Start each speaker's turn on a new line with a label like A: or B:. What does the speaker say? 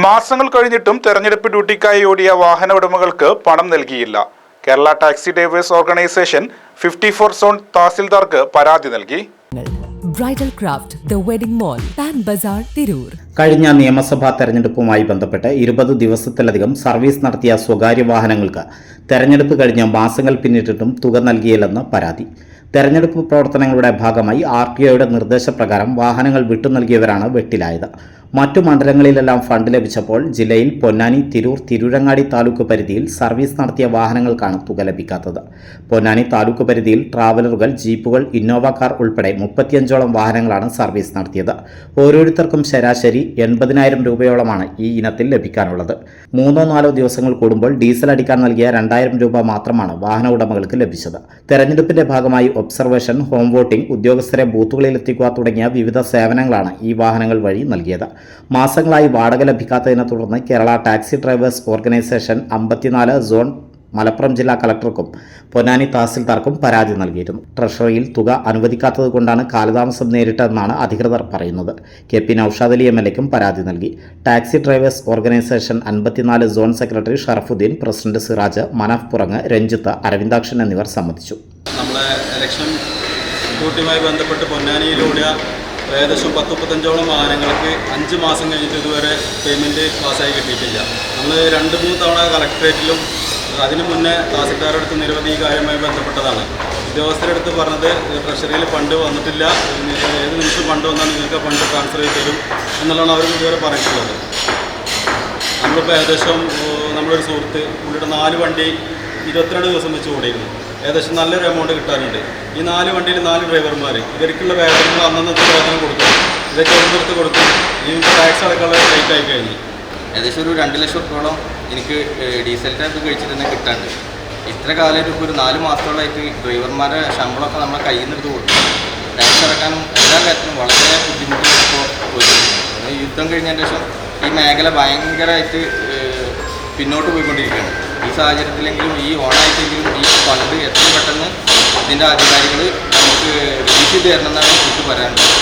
A: മാസങ്ങൾ കഴിഞ്ഞിട്ടും തെരഞ്ഞെടുപ്പ് ഡ്യൂട്ടിക്കായി ഓടിയ വാഹന ഉടമകൾക്ക് പണം നൽകിയില്ല. Kerala taxi drivers organisation 54 zone തഹസിൽദാർക്ക് പരാതി നൽകി.
B: Bridal craft the wedding mall, Pan Bazar, Tirur.
C: കഴിഞ്ഞ നിയമസഭാ തെരഞ്ഞെടുപ്പുമായി ബന്ധപ്പെട്ട് 20 ദിവസത്തിലധികം സർവീസ് നടത്തിയ സ്വകാര്യ വാഹനങ്ങൾക്ക് തെരഞ്ഞെടുപ്പ് കഴിഞ്ഞ് മാസങ്ങൾ പിന്നിട്ടിട്ടും തുക നൽകിയില്ലെന്ന് പരാതി. തെരഞ്ഞെടുപ്പ് പ്രവർത്തനങ്ങളുടെ ഭാഗമായി RTOയുടെ നിർദ്ദേശപ്രകാരം വാഹനങ്ങൾ വിട്ടു നൽകിയവരാണ് വെട്ടിലായത്. മറ്റു മണ്ഡലങ്ങളിലെല്ലാം ഫണ്ട് ലഭിച്ചപ്പോൾ ജില്ലയിൽ പൊന്നാനി, തിരൂർ, തിരൂരങ്ങാടി താലൂക്ക് പരിധിയിൽ സർവീസ് നടത്തിയ വാഹനങ്ങൾക്കാണ് തുക ലഭിക്കാത്തത്. പൊന്നാനി താലൂക്ക് പരിധിയിൽ ട്രാവലറുകൾ, ജീപ്പുകൾ, ഇന്നോവ കാർ ഉൾപ്പെടെ 35ഓളം വാഹനങ്ങളാണ് സർവീസ് നടത്തിയത്. ഓരോരുത്തർക്കും ശരാശരി 80,000 രൂപയോളമാണ് ഈ ഇനത്തിൽ ലഭിക്കാനുള്ളത്. 3-4 ദിവസങ്ങൾ കൂടുമ്പോൾ ഡീസൽ അടിക്കാൻ നൽകിയ 2,000 രൂപ മാത്രമാണ് വാഹന ഉടമകൾക്ക് ലഭിച്ചത്. തെരഞ്ഞെടുപ്പിന്റെ ഭാഗമായി ഒബ്സർവേഷൻ, ഹോം വോട്ടിംഗ്, ഉദ്യോഗസ്ഥരെ ബൂത്തുകളിലെത്തിക്കുക തുടങ്ങിയ വിവിധ സേവനങ്ങളാണ് ഈ വാഹനങ്ങൾ വഴി നൽകിയത്. മാസങ്ങളായി വാടക ലഭിക്കാത്തതിനെ തുടർന്ന് Kerala taxi drivers organisation 54 zone Malappuram ജില്ലാ കളക്ടർക്കും പൊന്നാനി തഹസിൽദാർക്കും പരാതി നൽകിയിരുന്നു. ട്രഷറിയിൽ തുക അനുവദിക്കാത്തതുകൊണ്ടാണ് കാലതാമസം നേരിട്ടതെന്നാണ് അധികൃതർ പറയുന്നത്. KP നൌഷാദ് അലി MLAയ്ക്കും പരാതി നൽകി. Taxi drivers organisation 54 zone secretary Sharafudheen, president Siraj, Manaf Purangu, Ranjith, Aravindakshan എന്നിവർ സംബന്ധിച്ചു.
D: നമ്മുടെ ഇലക്ഷൻ ഡ്യൂട്ടിയുമായി ബന്ധപ്പെട്ട് പൊന്നാനിയിലൂടെ ഏകദേശം 10-35ഓളം വാഹനങ്ങൾക്ക് 5 മാസം കഴിഞ്ഞിട്ട് ഇതുവരെ പേയ്മെൻറ്റ് പാസ്സായി കിട്ടിയിട്ടില്ല. നമ്മൾ 2-3 തവണ കളക്ടറേറ്റിലും അതിനു മുന്നേ തഹസിൽദാരുടെ അടുത്ത് നിരവധി കാര്യവുമായി ബന്ധപ്പെട്ടതാണ്. ഉദ്യോഗസ്ഥരുടെ അടുത്ത് പറഞ്ഞത് ട്രഷറിയിൽ ഫണ്ട് വന്നിട്ടില്ല, ഏത് നിമിഷം ഫണ്ട് വന്നാൽ നിങ്ങൾക്ക് ഫണ്ട് ട്രാൻസ്ഫർ ചെയ്ത് തരും എന്നുള്ളതാണ് അവർ ഇതുവരെ പറഞ്ഞിട്ടുള്ളത്. നമ്മളിപ്പോൾ ഏകദേശം നമ്മളൊരു സുഹൃത്ത് പുള്ളിയുടെ 4 വണ്ടി 22 ദിവസം വെച്ച് ഓടിയിരുന്നു. ഏകദേശം നല്ലൊരു എമൗണ്ട് കിട്ടാറുണ്ട്. ഈ 4 വണ്ടിയിൽ 4 ഡ്രൈവർമാർ ഇവർക്കുള്ള വേതനങ്ങൾ അന്നത്തെ വേതനം കൊടുക്കും, ഇതൊക്കെ എടുത്തെടുത്ത് കൊടുക്കും. ഈ ടാക്സ് അടക്കമുള്ള റേറ്റ് ആയി കഴിഞ്ഞു.
E: ഏകദേശം ഒരു 2 ലക്ഷം രൂപയോളം എനിക്ക് ഡീസൽ ടാക്സ് കഴിച്ചിട്ട് തന്നെ കിട്ടാണ്ട്. ഇത്ര കാലമായിട്ട് ഇപ്പോൾ ഒരു 4 മാസത്തോളമായിട്ട് ഡ്രൈവർമാരുടെ ശമ്പളമൊക്കെ നമ്മളെ കയ്യിൽ നിന്ന് എടുത്ത് കൊടുക്കും. ടാക്സ് അടക്കാനും എല്ലാ കാര്യത്തിനും വളരെ ബുദ്ധിമുട്ടിപ്പോൾ പോയിട്ടുണ്ട്. യുദ്ധം കഴിഞ്ഞതിന് ശേഷം ഈ മേഖല ഭയങ്കരമായിട്ട് പിന്നോട്ട് പോയിക്കൊണ്ടിരിക്കുകയാണ്. ഈ സാഹചര്യത്തിലെങ്കിലും ഈ ഓണായിട്ടെങ്കിലും ഈ ഫണ്ട് എത്രയും പെട്ടെന്ന് ഇതിൻ്റെ അധികാരികൾ നമുക്ക് റിലീസ് ചെയ്ത് തരണമെന്നാണ് എനിക്ക് പറയാനുള്ളത്.